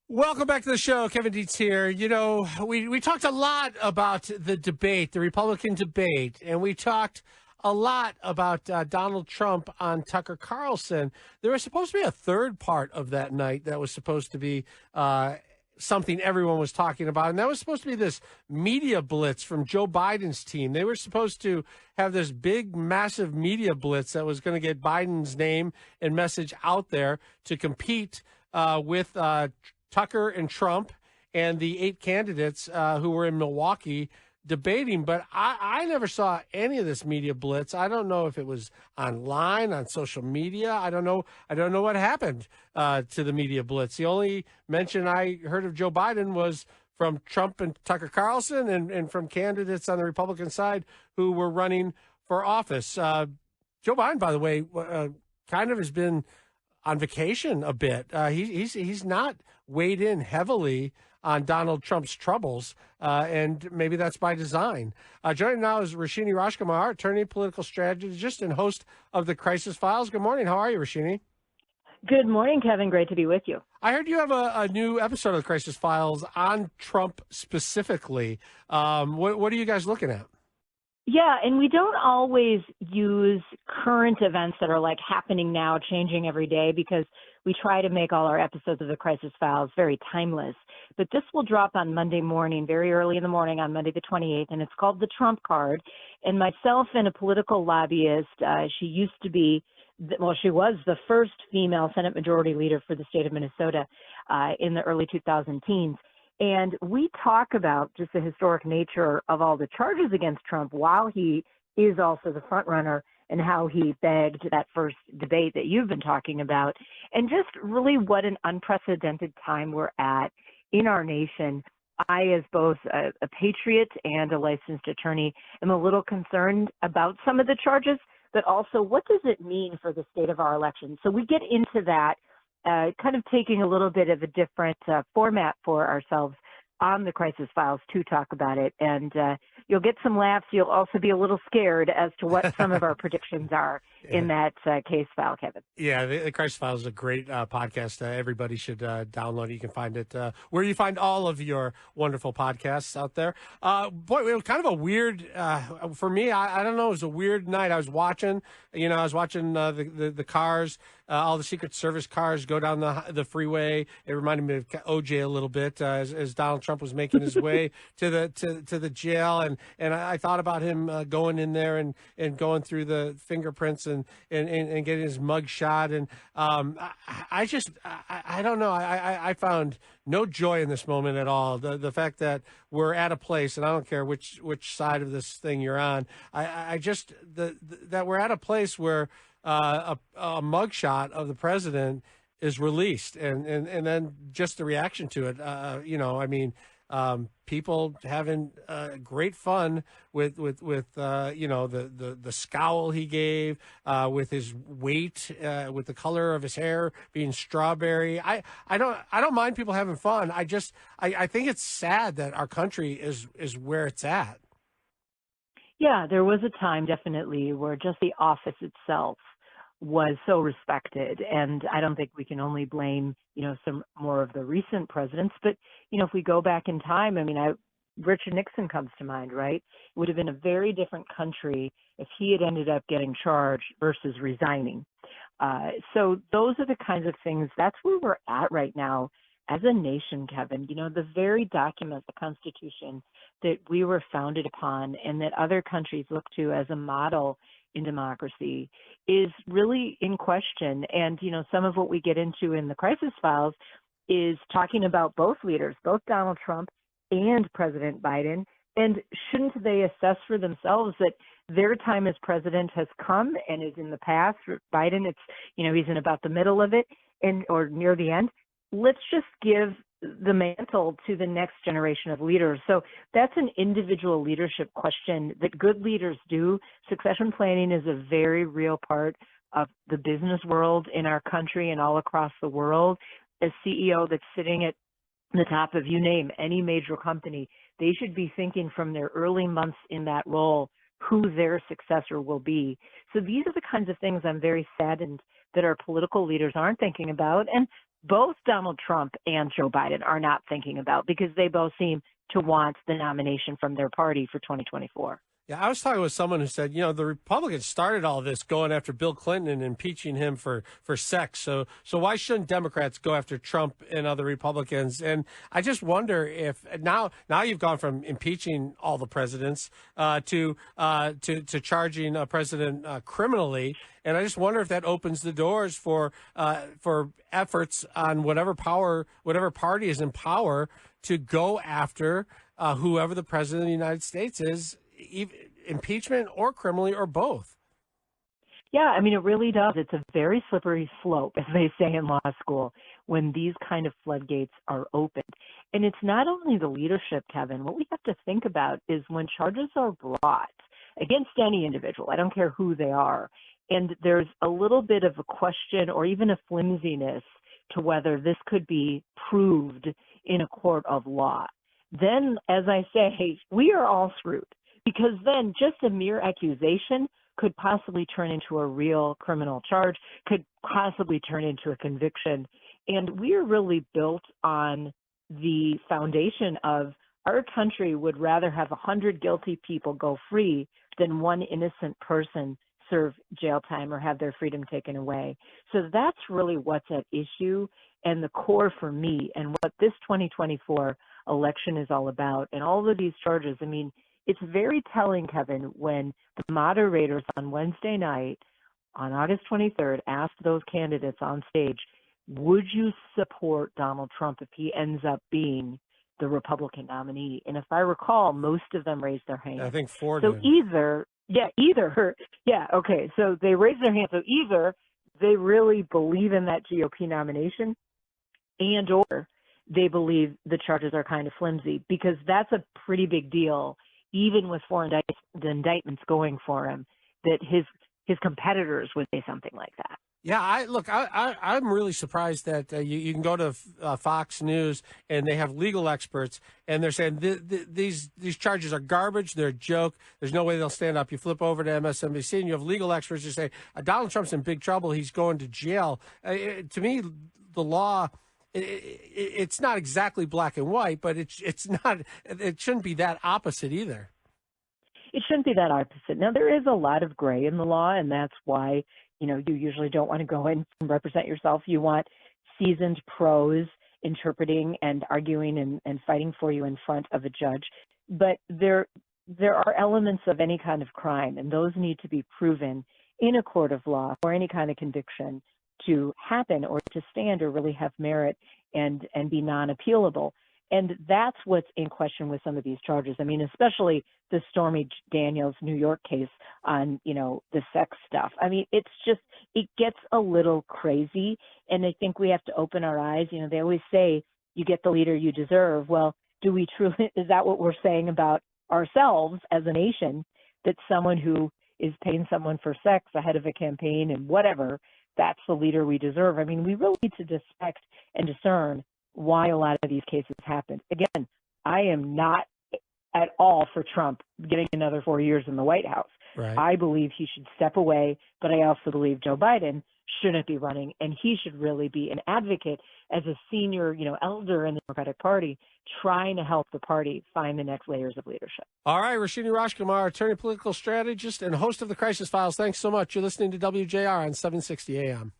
Welcome back to the show. Kevin Dietz here. You know, we talked a lot about the debate, the Republican debate, and we talked a lot about Donald Trump on Tucker Carlson. There was supposed to be a third part of that night that was supposed to be something everyone was talking about, and that was supposed to be this media blitz from Joe Biden's team. They were supposed to have this big, massive media blitz that was going to get Biden's name and message out there to compete with Tucker and Trump and the 8 candidates who were in Milwaukee debating. But I never saw any of this media blitz. I don't know if it was online, on social media. I don't know what happened to the media blitz. The only mention I heard of Joe Biden was from Trump and Tucker Carlson and from candidates on the Republican side who were running for office. Joe Biden, by the way, kind of has been on vacation a bit. He's not weighed in heavily on Donald Trump's troubles, and maybe that's by design. Joining now is Roshini Rajkumar, attorney, political strategist, and host of the Crisis Files. Good morning. How are you, Roshini? Good morning, Kevin. Great to be with you. I heard you have a new episode of the Crisis Files on Trump specifically. What are you guys looking at? Yeah, and we don't always use current events that are like happening now, changing every day, because we try to make all our episodes of the Crisis Files very timeless. But this will drop on Monday morning, very early in the morning on Monday the 28th, and it's called The Trump Card. And myself and a political lobbyist, she used to be, she was the first female Senate Majority Leader for the state of Minnesota in the early 2010s. And we talk about just the historic nature of all the charges against Trump while he is also the front runner and how he begged that first debate that you've been talking about, and just really what an unprecedented time we're at in our nation. I, as both a patriot and a licensed attorney, am a little concerned about some of the charges, but also what does it mean for the state of our election? So we get into that, kind of taking a little bit of a different format for ourselves on the Crisis Files to talk about it. And you'll get some laughs. You'll also be a little scared as to what some of our predictions are in that case file, Kevin. Yeah, the Crisis Files is a great podcast. Everybody should download it. You can find it where you find all of your wonderful podcasts out there. Boy, it was kind of a weird, for me, I don't know, it was a weird night. I was watching the cars, all the Secret Service cars go down the freeway. It reminded me of OJ a little bit as Donald Trump was making his way to the jail, and I thought about him going in there and going through the fingerprints and getting his mug shot, and I don't know. I found no joy in this moment at all. The fact that we're at a place, and I don't care which side of this thing you're on. That we're at a place where a mugshot of the president is released, and then just the reaction to it. People having great fun with the scowl he gave, with his weight, with the color of his hair being strawberry. I don't mind people having fun. I think it's sad that our country is where it's at. Yeah, there was a time definitely where just the office itself was so respected. And I don't think we can only blame, some more of the recent presidents. But, if we go back in time, Richard Nixon comes to mind, right? It would have been a very different country if he had ended up getting charged versus resigning. So those are the kinds of things, that's where we're at right now as a nation, Kevin. The very document, the Constitution that we were founded upon and that other countries look to as a model in democracy is really in question. And, some of what we get into in the Crisis Files is talking about both leaders, both Donald Trump and President Biden. And shouldn't they assess for themselves that their time as president has come and is in the past? Biden, he's in about the middle of it or near the end. Let's just give the mantle to the next generation of leaders. So that's an individual leadership question that good leaders do. Succession planning is a very real part of the business world in our country and all across the world. A CEO that's sitting at the top of, you name any major company, they should be thinking from their early months in that role who their successor will be. So these are the kinds of things I'm very saddened that our political leaders aren't thinking about. And both Donald Trump and Joe Biden are not thinking about, because they both seem to want the nomination from their party for 2024. Yeah, I was talking with someone who said, the Republicans started all this going after Bill Clinton and impeaching him for sex. So why shouldn't Democrats go after Trump and other Republicans? And I just wonder if now you've gone from impeaching all the presidents to charging a president criminally. And I just wonder if that opens the doors for efforts on whatever party is in power to go after whoever the president of the United States is. Impeachment or criminally or both. Yeah, I mean, it really does. It's a very slippery slope, as they say in law school, when these kind of floodgates are opened. And it's not only the leadership, Kevin. What we have to think about is when charges are brought against any individual, I don't care who they are, and there's a little bit of a question or even a flimsiness to whether this could be proved in a court of law, then, as I say, we are all screwed. Because then just a mere accusation could possibly turn into a real criminal charge, could possibly turn into a conviction. And we are really built on the foundation of our country would rather have 100 guilty people go free than one innocent person serve jail time or have their freedom taken away. So that's really what's at issue and the core for me, and what this 2024 election is all about. And all of these charges, I mean, it's very telling, Kevin, when the moderators on Wednesday night, on August 23rd, asked those candidates on stage, would you support Donald Trump if he ends up being the Republican nominee? And if I recall, most of them raised their hands. I think four So did. Okay. So they raised their hands. So either they really believe in that GOP nomination, and or they believe the charges are kind of flimsy, because that's a pretty big deal. Even with four indictments going for him, that his competitors would say something like that. Yeah, I'm really surprised that you can go to Fox News and they have legal experts and they're saying these charges are garbage, they're a joke, there's no way they'll stand up. You flip over to MSNBC and you have legal experts who say Donald Trump's in big trouble, he's going to jail. To me, the law, it's not exactly black and white, but it shouldn't be that opposite either. It shouldn't be that opposite. Now, there is a lot of gray in the law, and that's why, you usually don't want to go in and represent yourself. You want seasoned pros interpreting and arguing and fighting for you in front of a judge. But there are elements of any kind of crime, and those need to be proven in a court of law for any kind of conviction to happen or to stand or really have merit and be non-appealable. And that's what's in question with some of these charges. I mean, especially the Stormy Daniels New York case on, the sex stuff. I mean, it gets a little crazy. And I think we have to open our eyes. They always say you get the leader you deserve. Well, do we truly, is that what we're saying about ourselves as a nation, that someone who is paying someone for sex ahead of a campaign and whatever, that's the leader we deserve? I mean, we really need to respect and discern why a lot of these cases happened. Again, I am not at all for Trump getting another 4 years in the White House. Right. I believe he should step away, but I also believe Joe Biden shouldn't be running, and he should really be an advocate as a senior, elder in the Democratic Party, trying to help the party find the next layers of leadership. All right, Roshini Rajkumar, attorney, political strategist, and host of the Crisis Files. Thanks so much. You're listening to WJR on 760 AM.